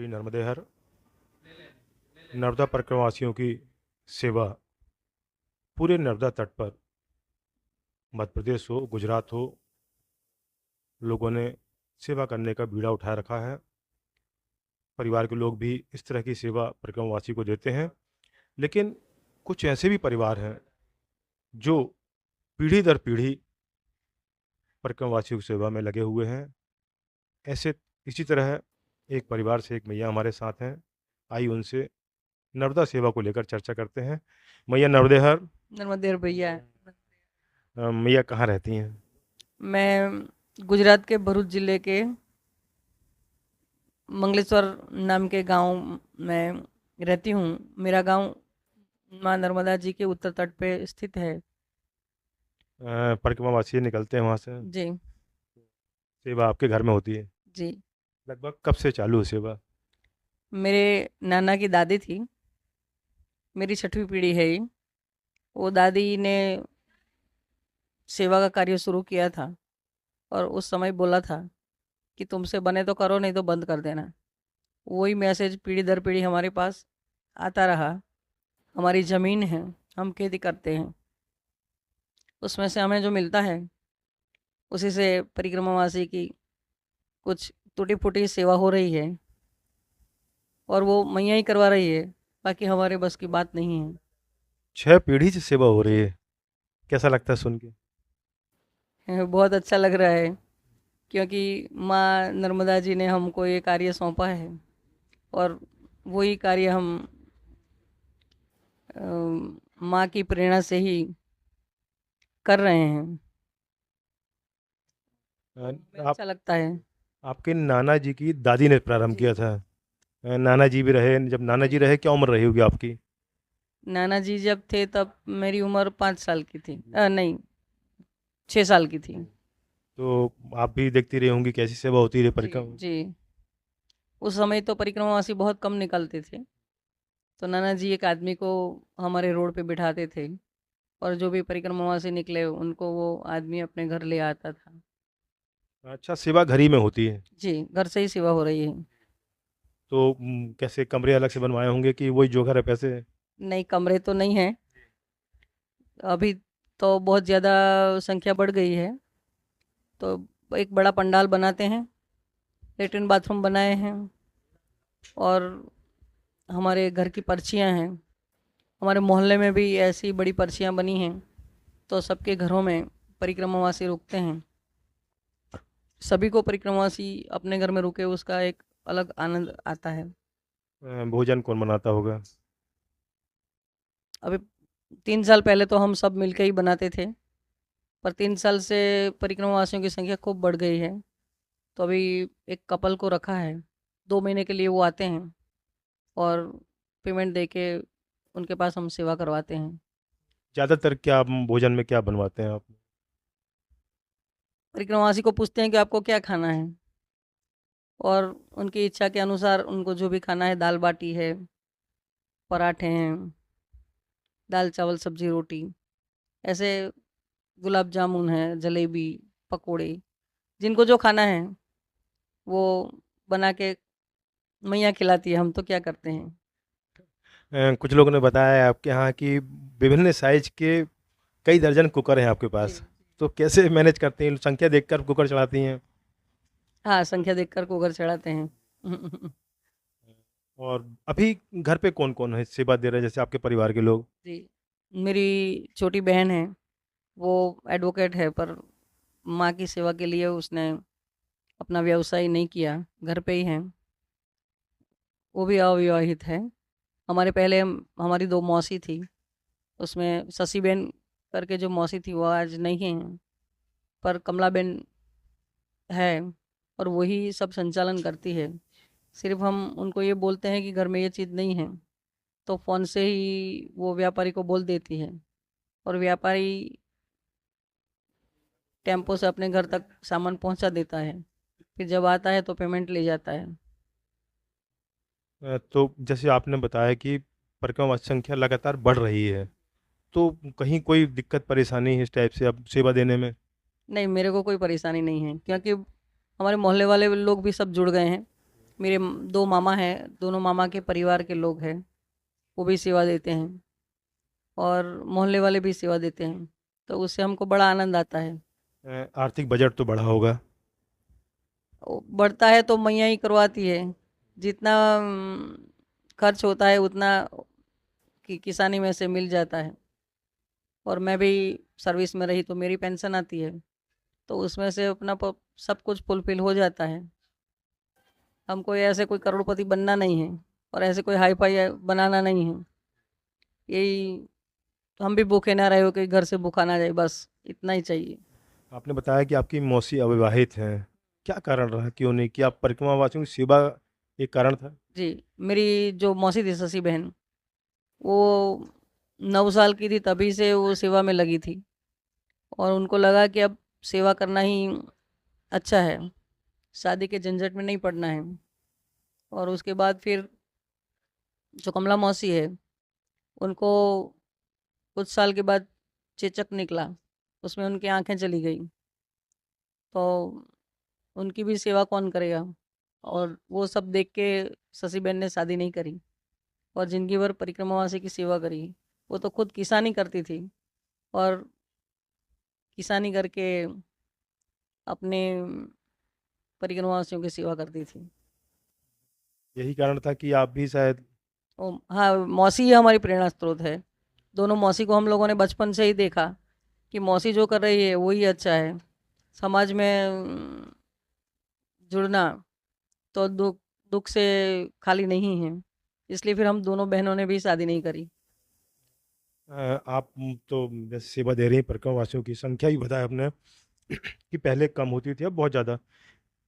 नर्मदे हर नर्मदा परिक्रमावासियों की सेवा पूरे नर्मदा तट पर मध्य प्रदेश हो, गुजरात हो, लोगों ने सेवा करने का बीड़ा उठा रखा है। परिवार के लोग भी इस तरह की सेवा परिक्रमावासी को देते हैं। लेकिन कुछ ऐसे भी परिवार हैं जो पीढ़ी दर पीढ़ी परिक्रमावासियों की सेवा में लगे हुए हैं। ऐसे इसी तरह एक परिवार से एक मैया हमारे साथ हैं। आइए उनसे नर्मदा सेवा को लेकर चर्चा करते हैं। मैया नर्मदे हर। नर्मदेर भैया। मैया कहाँ रहती हैं? मैं गुजरात के भरूच जिले के मंगलेश्वर नाम के गांव में रहती हूँ। मेरा गांव माँ नर्मदा जी के उत्तर तट पे स्थित है। परिक्रमावासी निकलते हैं वहाँ से, जी। सेवा आपके घर में होती है। जी। लगभग कब से चालू है सेवा? मेरे नाना की दादी थी, मेरी छठवीं पीढ़ी है ये। वो दादी ने सेवा का कार्य शुरू किया था और उस समय बोला था कि तुमसे बने तो करो, नहीं तो बंद कर देना। वही मैसेज पीढ़ी दर पीढ़ी हमारे पास आता रहा। हमारी ज़मीन है, हम खेती करते हैं, उसमें से हमें जो मिलता है उसी से परिक्रमावासी की कुछ टूटी फूटी सेवा हो रही है और वो मैया ही करवा रही है। बाकी हमारे बस की बात नहीं है। 6 पीढ़ी से सेवा हो रही है। कैसा लगता है सुन के? बहुत अच्छा लग रहा है क्योंकि माँ नर्मदा जी ने हमको ये कार्य सौंपा है और वही कार्य हम माँ की प्रेरणा से ही कर रहे हैं। अ, हमें आप अच्छा लगता है। आपके नाना जी की दादी ने प्रारंभ जी। किया था। नाना जी भी रहे, जब नाना जी रहे क्या उम्र रही होगी आपकी? नाना जी जब थे तब मेरी उम्र 5 साल की थी, नहीं, 6 साल की थी। तो आप भी देखती रही होंगी कैसी सेवा होती रही जी। परिक्रमा। जी। उस समय तो परिक्रमावासी बहुत कम निकलते थे, तो नाना जी एक आदमी को हमारे रोड पे बिठाते थे और जो भी परिक्रमावासी निकले उनको वो आदमी अपने घर ले आता था। अच्छा, सेवा घर ही में होती है? जी, घर से ही सेवा हो रही है। तो कैसे कमरे अलग से बनवाए होंगे कि वही जो घर है पैसे? नहीं, कमरे तो नहीं है अभी, तो बहुत ज़्यादा संख्या बढ़ गई है, तो एक बड़ा पंडाल बनाते हैं, लेटरिन बाथरूम बनाए हैं और हमारे घर की पर्चियाँ हैं। हमारे मोहल्ले में भी ऐसी बड़ी पर्चियाँ बनी हैं, तो सबके घरों में परिक्रमावासी रुकते हैं। सभी को परिक्रमावासी अपने घर में रुके उसका एक अलग आनंद आता है। भोजन कौन बनाता होगा? अभी 3 साल पहले तो हम सब मिलके ही बनाते थे, पर 3 साल से परिक्रमावासियों की संख्या खूब बढ़ गई है, तो अभी एक कपल को रखा है। 2 महीने के लिए वो आते हैं और पेमेंट दे के उनके पास हम सेवा करवाते हैं। ज़्यादातर क्या भोजन में क्या बनवाते हैं आप? परिक्रमावासी को पूछते हैं कि आपको क्या खाना है और उनकी इच्छा के अनुसार उनको जो भी खाना है, दाल बाटी है, पराठे हैं, दाल चावल सब्जी रोटी, ऐसे गुलाब जामुन है, जलेबी, पकोड़े, जिनको जो खाना है वो बना के मैया खिलाती है। हम तो क्या करते हैं। कुछ लोगों ने बताया है आपके यहाँ कि विभिन्न साइज के कई दर्जन कुकर हैं आपके जी। पास। तो कैसे मैनेज करती हैं? संख्या देखकर कुकर चलाती हैं? हाँ, संख्या देखकर कुकर चढ़ाते हैं। और अभी घर पे कौन कौन है सेवा दे रहे हैं जैसे आपके परिवार के लोग? जी, मेरी छोटी बहन है, वो एडवोकेट है, पर माँ की सेवा के लिए उसने अपना व्यवसाय नहीं किया, घर पे ही है। वो भी अविवाहित है। हमारे पहले हमारी 2 मौसी थी, उसमें शशि बहन करके जो मौसी थी वो आज नहीं है, पर कमला बहन है और वही सब संचालन करती है। सिर्फ हम उनको ये बोलते हैं कि घर में ये चीज़ नहीं है, तो फ़ोन से ही वो व्यापारी को बोल देती है और व्यापारी टेम्पो से अपने घर तक सामान पहुंचा देता है। फिर जब आता है तो पेमेंट ले जाता है। तो जैसे आपने बताया कि परिक्रमा संख्या लगातार बढ़ रही है, तो कहीं कोई दिक्कत परेशानी इस टाइप से अब सेवा देने में? नहीं, मेरे को कोई परेशानी नहीं है क्योंकि हमारे मोहल्ले वाले लोग भी सब जुड़ गए हैं। मेरे 2 मामा हैं, दोनों मामा के परिवार के लोग हैं, वो भी सेवा देते हैं और मोहल्ले वाले भी सेवा देते हैं, तो उससे हमको बड़ा आनंद आता है। आर्थिक बजट तो बढ़ा होगा। बढ़ता है तो मैया ही करवाती है, जितना खर्च होता है उतना किसानी में से मिल जाता है। और मैं भी सर्विस में रही तो मेरी पेंशन आती है, तो उसमें से अपना सब कुछ फुलफिल हो जाता है। हमको ऐसे कोई करोड़पति बनना नहीं है और ऐसे कोई हाई फाई बनाना नहीं है। यही, हम भी भूखे ना रहे हो कि घर से भूखा ना जाए, बस इतना ही चाहिए। आपने बताया कि आपकी मौसी अविवाहित हैं। क्या कारण रहा, क्यों नहीं किया? परिक्रमा वासियों की सेवा एक कारण था। जी, मेरी जो मौसी थी, शशि बहन, वो 9 साल की थी तभी से वो सेवा में लगी थी और उनको लगा कि अब सेवा करना ही अच्छा है, शादी के झंझट में नहीं पड़ना है। और उसके बाद फिर जो कमला मौसी है, उनको कुछ साल के बाद चेचक निकला, उसमें उनकी आंखें चली गई, तो उनकी भी सेवा कौन करेगा। और वो सब देख के शशि बहन ने शादी नहीं करी और जिंदगी भर परिक्रमावासी की सेवा करी। वो तो खुद किसानी करती थी और किसानी करके अपने परिक्रमावासियों की सेवा करती थी। यही कारण था कि आप भी शायद। हाँ, मौसी ही हमारी प्रेरणा स्रोत है। दोनों मौसी को हम लोगों ने बचपन से ही देखा कि मौसी जो कर रही है वही अच्छा है। समाज में जुड़ना तो दुख दुख से खाली नहीं है, इसलिए फिर हम दोनों बहनों ने भी शादी नहीं करी। आप तो जैसे सेवा दे रही हैं, परिक्रमा वासियों की संख्या ही बताया आपने कि पहले कम होती थी, अब बहुत ज़्यादा।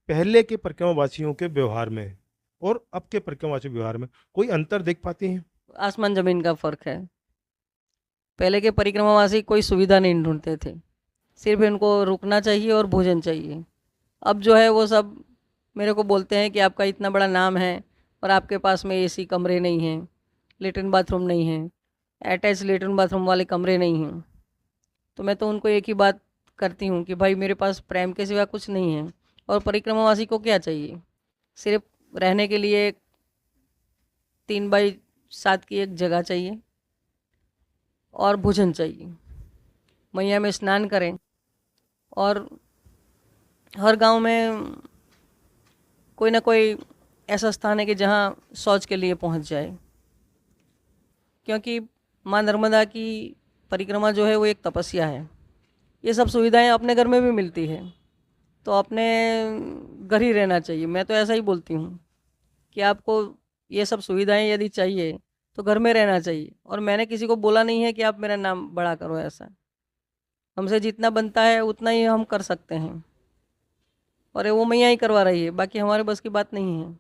पहले के परिक्रमा वासियों के व्यवहार में और अब के परिक्रमा वासियों के व्यवहार में कोई अंतर देख पाती हैं? आसमान जमीन का फर्क है। पहले के परिक्रमावासी कोई सुविधा नहीं ढूंढते थे, सिर्फ इनको रुकना चाहिए और भोजन चाहिए। अब जो है वो सब मेरे को बोलते हैं कि आपका इतना बड़ा नाम है और आपके पास में एसी कमरे नहीं हैं, लेटरिन बाथरूम नहीं है, अटैच लेटरिन बाथरूम वाले कमरे नहीं हैं। तो मैं तो उनको एक ही बात करती हूँ कि भाई मेरे पास प्रेम के सिवा कुछ नहीं है, और परिक्रमावासी को क्या चाहिए? सिर्फ रहने के लिए 3x7 की एक जगह चाहिए और भोजन चाहिए। मैया में स्नान करें और हर गांव में कोई ना कोई ऐसा स्थान है कि जहाँ शौच के लिए पहुँच जाए, क्योंकि माँ नर्मदा की परिक्रमा जो है वो एक तपस्या है। ये सब सुविधाएं अपने घर में भी मिलती है, तो अपने घर ही रहना चाहिए। मैं तो ऐसा ही बोलती हूँ कि आपको ये सब सुविधाएं यदि चाहिए तो घर में रहना चाहिए। और मैंने किसी को बोला नहीं है कि आप मेरा नाम बड़ा करो, ऐसा हमसे जितना बनता है उतना ही हम कर सकते हैं और वो मैया ही करवा रही है, बाकी हमारे बस की बात नहीं है।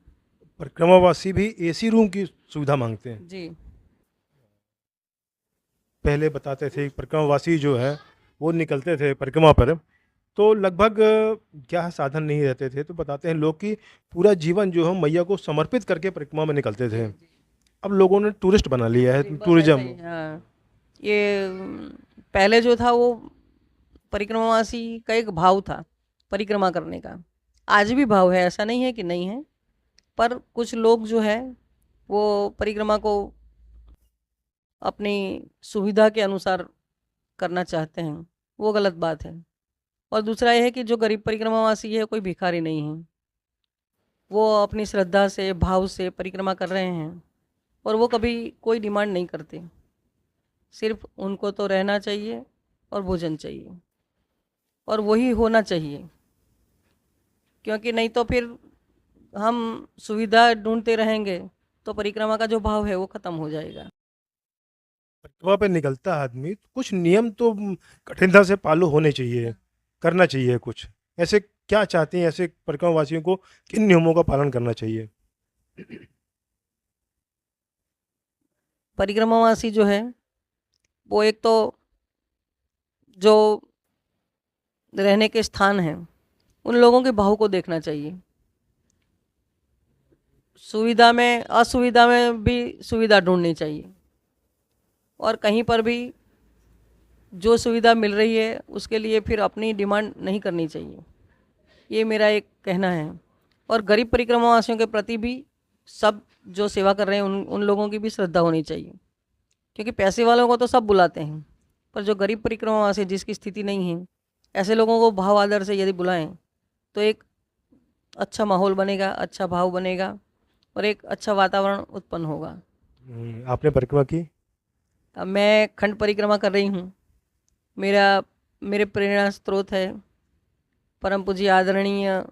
परिक्रमा वासी भी एसी रूम की सुविधा मांगते हैं। जी। पहले बताते थे परिक्रमा वासी जो है वो निकलते थे परिक्रमा पर, तो लगभग क्या साधन नहीं रहते थे, तो बताते हैं लोग कि पूरा जीवन जो है मैया को समर्पित करके परिक्रमा में निकलते जी। थे। जी। अब लोगों ने टूरिस्ट बना लिया है, जी, बस ऐसा ही। टूरिज्म। हाँ, ये पहले जो था वो परिक्रमावासी का एक भाव था परिक्रमा करने का। आज भी भाव है, ऐसा नहीं है कि नहीं है, पर कुछ लोग जो है वो परिक्रमा को अपनी सुविधा के अनुसार करना चाहते हैं, वो गलत बात है। और दूसरा ये है कि जो गरीब परिक्रमावासी है कोई भिखारी नहीं है, वो अपनी श्रद्धा से भाव से परिक्रमा कर रहे हैं और वो कभी कोई डिमांड नहीं करते। सिर्फ उनको तो रहना चाहिए और भोजन चाहिए, और वही होना चाहिए, क्योंकि नहीं तो फिर हम सुविधा ढूंढते रहेंगे तो परिक्रमा का जो भाव है वो खत्म हो जाएगा। परिक्रमा पे निकलता है आदमी, तो कुछ नियम तो कठिनता से फॉलो होने चाहिए, करना चाहिए कुछ। ऐसे क्या चाहते हैं, ऐसे परिक्रमा वासियों को किन नियमों का पालन करना चाहिए? परिक्रमावासी जो है वो एक तो जो रहने के स्थान हैं उन लोगों के भाव को देखना चाहिए। सुविधा में असुविधा में भी सुविधा ढूंढनी चाहिए, और कहीं पर भी जो सुविधा मिल रही है उसके लिए फिर अपनी डिमांड नहीं करनी चाहिए। ये मेरा एक कहना है। और गरीब परिक्रमावासियों के प्रति भी सब जो सेवा कर रहे हैं उन लोगों की भी श्रद्धा होनी चाहिए, क्योंकि पैसे वालों को तो सब बुलाते हैं, पर जो गरीब परिक्रमावासी जिसकी स्थिति नहीं है, ऐसे लोगों को भाव आदर से यदि बुलाएं तो एक अच्छा माहौल बनेगा, अच्छा भाव बनेगा और एक अच्छा वातावरण उत्पन्न होगा। आपने परिक्रमा की? अब मैं खंड परिक्रमा कर रही हूँ। मेरे प्रेरणा स्रोत है परम पूज्य आदरणीय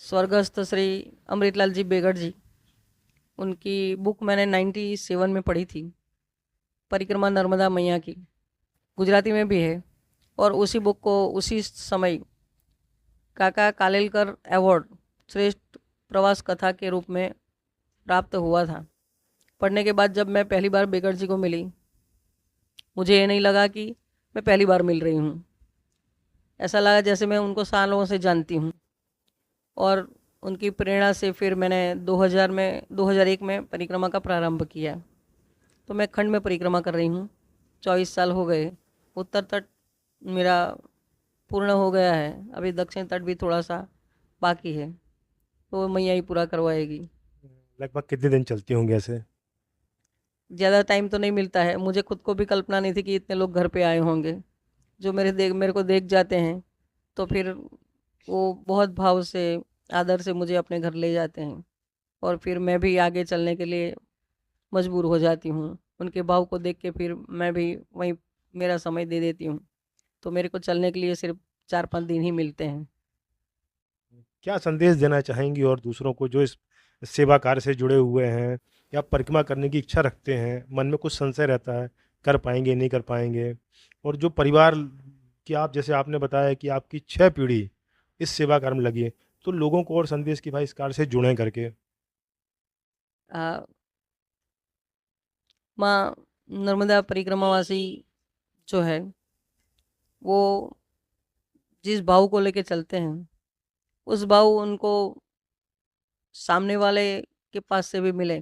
स्वर्गस्थ श्री अमृतलाल जी बेगड़ जी। उनकी बुक मैंने 97 में पढ़ी थी, परिक्रमा नर्मदा मैया की, गुजराती में भी है। और उसी बुक को उसी समय काका कालेलकर अवार्ड श्रेष्ठ प्रवास कथा के रूप में प्राप्त हुआ था। पढ़ने के बाद जब मैं पहली बार बेगड़ जी को मिली, मुझे ये नहीं लगा कि मैं पहली बार मिल रही हूँ, ऐसा लगा जैसे मैं उनको सालों से जानती हूँ। और उनकी प्रेरणा से फिर मैंने 2001 में परिक्रमा का प्रारंभ किया। तो मैं खंड में परिक्रमा कर रही हूँ, 24 साल हो गए। उत्तर तट मेरा पूर्ण हो गया है, अभी दक्षिण तट भी थोड़ा सा बाकी है, तो मैया ही पूरा करवाएगी। लगभग कितने दिन चलती होंगी ऐसे? ज़्यादा टाइम तो नहीं मिलता है, मुझे खुद को भी कल्पना नहीं थी कि इतने लोग घर पे आए होंगे जो मेरे को देख जाते हैं, तो फिर वो बहुत भाव से आदर से मुझे अपने घर ले जाते हैं और फिर मैं भी आगे चलने के लिए मजबूर हो जाती हूँ। उनके भाव को देख के फिर मैं भी वहीं मेरा समय दे देती हूँ, तो मेरे को चलने के लिए सिर्फ 4-5 दिन ही मिलते हैं। क्या संदेश देना चाहेंगी और दूसरों को जो इस सेवा कार्य से जुड़े हुए हैं या परिक्रमा करने की इच्छा रखते हैं, मन में कुछ संशय रहता है, कर पाएंगे नहीं कर पाएंगे, और जो परिवार की आप जैसे आपने बताया कि आपकी 6 पीढ़ी इस सेवा कार्य में लगी है, तो लोगों को और संदेश कि भाई इस कार्य से जुड़ें करके? आ, माँ नर्मदा परिक्रमावासी जो है वो जिस भाव को लेके चलते हैं, उस भाव उनको सामने वाले के पास से भी मिले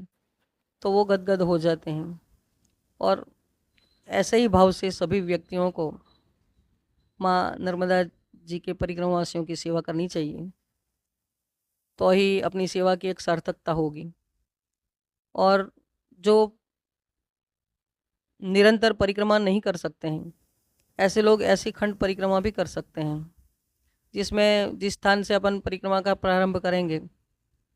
तो वो गदगद हो जाते हैं। और ऐसे ही भाव से सभी व्यक्तियों को माँ नर्मदा जी के परिक्रमावासियों की सेवा करनी चाहिए, तो ही अपनी सेवा की एक सार्थकता होगी। और जो निरंतर परिक्रमा नहीं कर सकते हैं, ऐसे लोग ऐसी खंड परिक्रमा भी कर सकते हैं, जिसमें जिस स्थान से अपन परिक्रमा का प्रारंभ करेंगे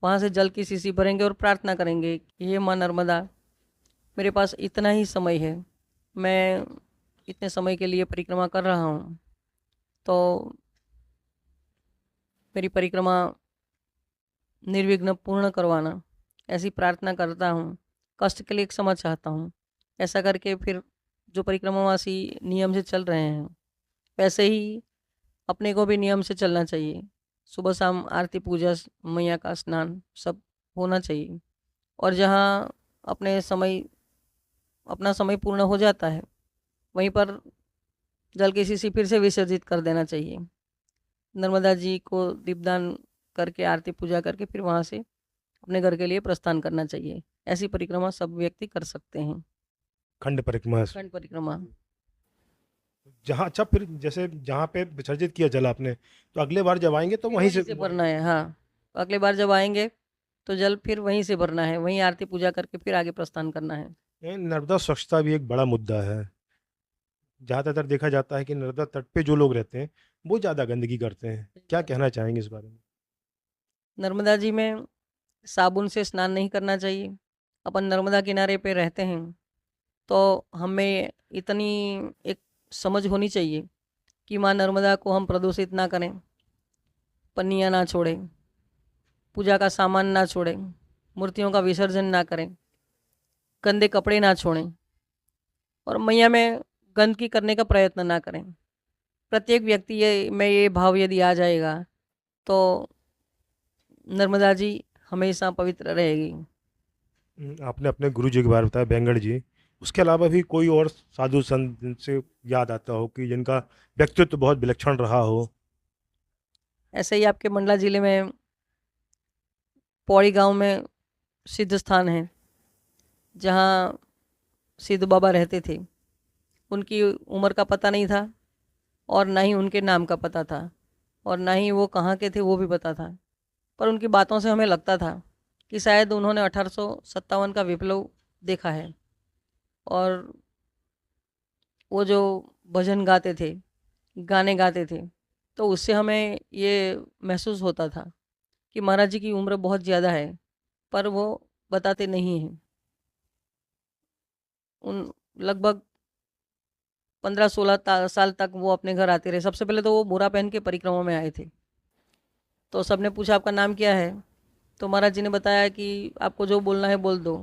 वहाँ से जल की शीशी भरेंगे और प्रार्थना करेंगे कि हे माँ नर्मदा, मेरे पास इतना ही समय है, मैं इतने समय के लिए परिक्रमा कर रहा हूँ, तो मेरी परिक्रमा निर्विघ्न पूर्ण करवाना, ऐसी प्रार्थना करता हूँ। कष्ट के लिए क्षमा चाहता हूँ। ऐसा करके फिर जो परिक्रमावासी नियम से चल रहे हैं, वैसे ही अपने को भी नियम से चलना चाहिए। सुबह शाम आरती पूजा मैया का स्नान सब होना चाहिए। और जहाँ अपना समय पूर्ण हो जाता है, वहीं पर जल की शीशी फिर से विसर्जित कर देना चाहिए। नर्मदा जी को दीपदान करके आरती पूजा करके फिर वहाँ से अपने घर के लिए प्रस्थान करना चाहिए। ऐसी परिक्रमा सब व्यक्ति कर सकते हैं। खंड परिक्रमा? खंड परिक्रमा जहाँ अच्छा, फिर जैसे जहाँ पे विसर्जित किया जल आपने, तो अगले बार जब आएंगे तो फिर वहीं वहीं से भरना है। हाँ, अगले बार जब आएंगे तो जल फिर वहीं से भरना है, वहीं आरती पूजा करके फिर आगे प्रस्थान करना है। नर्मदा स्वच्छता भी एक बड़ा मुद्दा है। ज़्यादातर देखा जाता है कि नर्मदा तट पे जो लोग रहते हैं वो ज़्यादा गंदगी करते हैं, क्या कहना चाहेंगे इस बारे में? नर्मदा जी में साबुन से स्नान नहीं करना चाहिए। अपन नर्मदा किनारे पे रहते हैं तो हमें इतनी एक समझ होनी चाहिए कि माँ नर्मदा को हम प्रदूषित ना करें, पन्नियाँ ना छोड़ें, पूजा का सामान ना छोड़ें, मूर्तियों का विसर्जन ना करें, गंदे कपड़े ना छोड़ें और मैया में गंदगी करने का प्रयत्न ना करें। प्रत्येक व्यक्ति ये भाव यदि आ जाएगा तो नर्मदा जी हमेशा पवित्र रहेगी। आपने अपने गुरु जी के बारे में बताया, बेंगड़ जी, उसके अलावा भी कोई और साधु संत जिनसे याद आता हो कि जिनका व्यक्तित्व बहुत विलक्षण रहा हो? ऐसे ही आपके मंडला जिले में पौड़ी गांव में सिद्ध स्थान है, जहाँ सिद्ध बाबा रहते थे। उनकी उम्र का पता नहीं था और ना ही उनके नाम का पता था। और ना ही वो कहाँ के थे वो भी पता था। पर उनकी बातों से हमें लगता था कि शायद उन्होंने 1857 का विप्लव देखा है। और वो जो भजन गाते थे, गाने गाते थे, तो उससे हमें ये महसूस होता था कि महाराज जी की उम्र बहुत ज़्यादा है, पर वो बताते नहीं हैं। उन लगभग 15-16 साल तक वो अपने घर आते रहे। सबसे पहले तो वो बोरा पहन के परिक्रमा में आए थे। तो सबने पूछा आपका नाम क्या है? तो महाराज जी ने बताया कि आपको जो बोलना है बोल दो।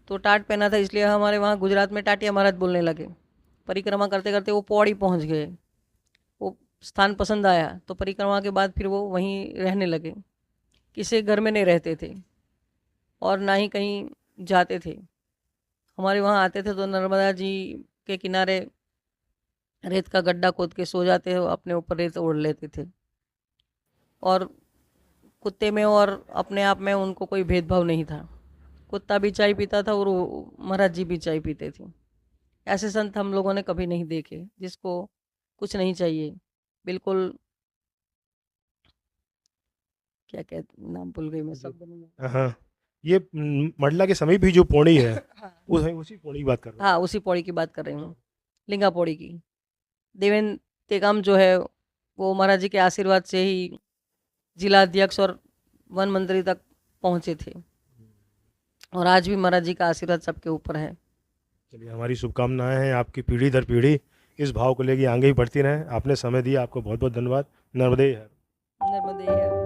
तो टाट पहना था, इसलिए हमारे वहाँ गुजरात में टाटिया महाराज बोलने लगे। परिक्रमा करते करते वो पौड़ी पहुँच गए। वो स्थान पसंद आया तो परिक्रमा के बाद फिर वो वहीं रहने लगे। किसी घर में नहीं रहते थे और ना ही कहीं जाते थे। हमारे वहाँ आते थे तो नर्मदा जी के किनारे रेत का गड्ढा खोद के सो जाते, अपने ऊपर रेत ओढ़ लेते थे। और कुत्ते में और अपने आप में उनको कोई भेदभाव नहीं था। कुत्ता भी चाय पीता था और महाराज जी भी चाय पीते थे। ऐसे संत हम लोगों ने कभी नहीं देखे जिसको कुछ नहीं चाहिए, बिल्कुल। क्या क्या नाम भूल गई मैं, जो शब्द नहीं। हाँ, ये मंडला के समीप ही जो पौड़ी है, हाँ, उसी पौड़ी की बात कर रहे हाँ, उसी पौड़ी की बात कर रही हूँ, लिंगा पौड़ी की। देवेंद्र तेगाम जो है वो महाराज जी के आशीर्वाद से ही जिला अध्यक्ष और वन मंत्री तक पहुँचे थे। और आज भी महाराज जी का आशीर्वाद सबके ऊपर है। चलिए, हमारी शुभकामनाएं हैं आपकी पीढ़ी दर पीढ़ी इस भाव को लेके आगे ही बढ़ती रहें। आपने समय दिया, आपको बहुत बहुत धन्यवाद। नर्मदे हर। नर्मदे